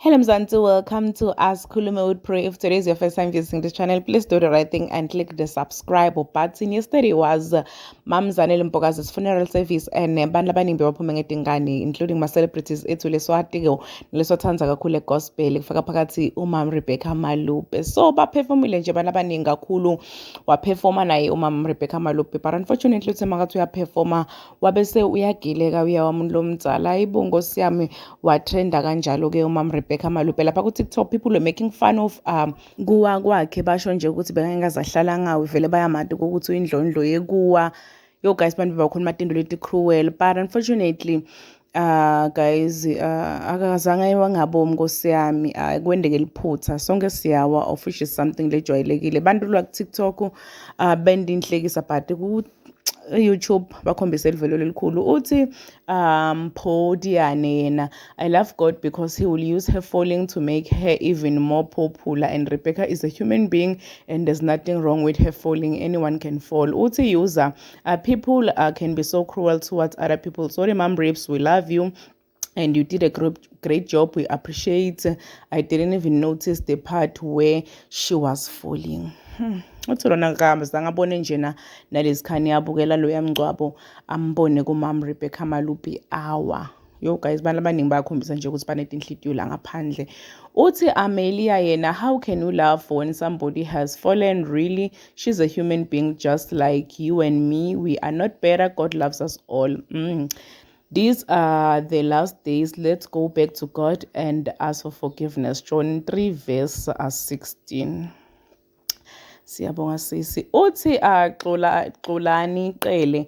Hello Mzansi, welcome to Ask Khulume with Pray. If today is your first time visiting this channel, please do the right thing and click the subscribe button. Yesterday was Mam Zanele Mpokazi's funeral service and bantu abaningi bebaphume ngetingane, including ma-celebrities ethu leswatiko leswathandza kakhulu gospel kufaka phakathi umam Rebecca Malube. So baphefumile nje bantu abaningi kakhulu, waphefoma naye umam Rebecca Malube, but unfortunately uthe makathi uyaphefoma wabese uyagileka uyawamuntu lomdzala. Hayibo Nkosi yami, watrenda kanjalo-ke umam Rebecca Malube lapha ku-TikTok. People were making fun of kuwa kwakhe, basho nje ukuthi bengengazahlala ngawe, vele bayamati ukuthi uyindlondlo yekuwa. Yo guys, bantu bakhuluma tinto leti cruel, but unfortunately guys, akazange wangabomi Nkosi yami, kwendeke liphutha, sonke siyawa, of which is something lejwayelekile. Bantu lwa TikTok benda inhlekisa, but YouTube bakhombise livelo lelikhulu uthi Podiane yena, I love God because he will use her falling to make her even more popular, and Rebecca is a human being and there's nothing wrong with her falling. Anyone can fall. Uthi user people can be so cruel towards other people. Sorry Mom Rapes, we love you and you did a great job, we appreciate. I didn't even notice the part where she was falling. Uthi lona ngizange abone njena nalezikhani yabukela loya mngcwabo ambone kumam Rebecca Malube awa. Yo guys, bantu abaningi bayakhombisa nje ukuthi banetinhlitiyo la ngaphandle. Uthi Amelia yena, how can you love when somebody has fallen? Really, she's a human being just like you and me. We are not better. God loves us all. These are the last days. Let's go back to God and ask for forgiveness. John 3 verse 16. Siyabonga sisi. Uthi Xolani Qele.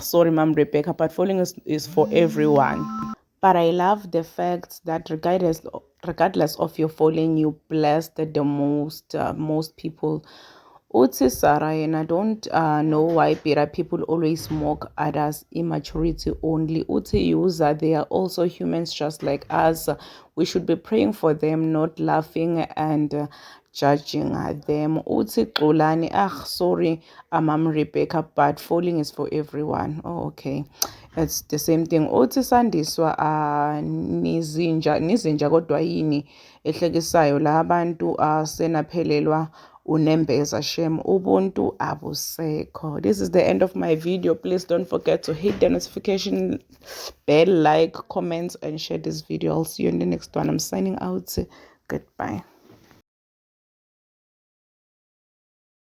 Sorry Mom Rebecca, but falling is for everyone. But I love the fact that regardless of your falling, you blessed the most people. Uthi Sarah, and I don't know why bitter people always mock others. Immaturity only. Uthi user, they are also humans just like us. We should be praying for them, not laughing and judging them. Uthi Xolani, sorry, Mom Rebecca, but falling is for everyone. Oh, okay. It's the same thing. Uthi Sandiswa, nizinja kodwa yini ehlekisayo la bantu senaphelelwa unembeza shem ubuntu abusekho. This is the end of my video. Please don't forget to hit the notification bell, like, comment and share this video. I'll see you in the next one. I'm signing out. Goodbye.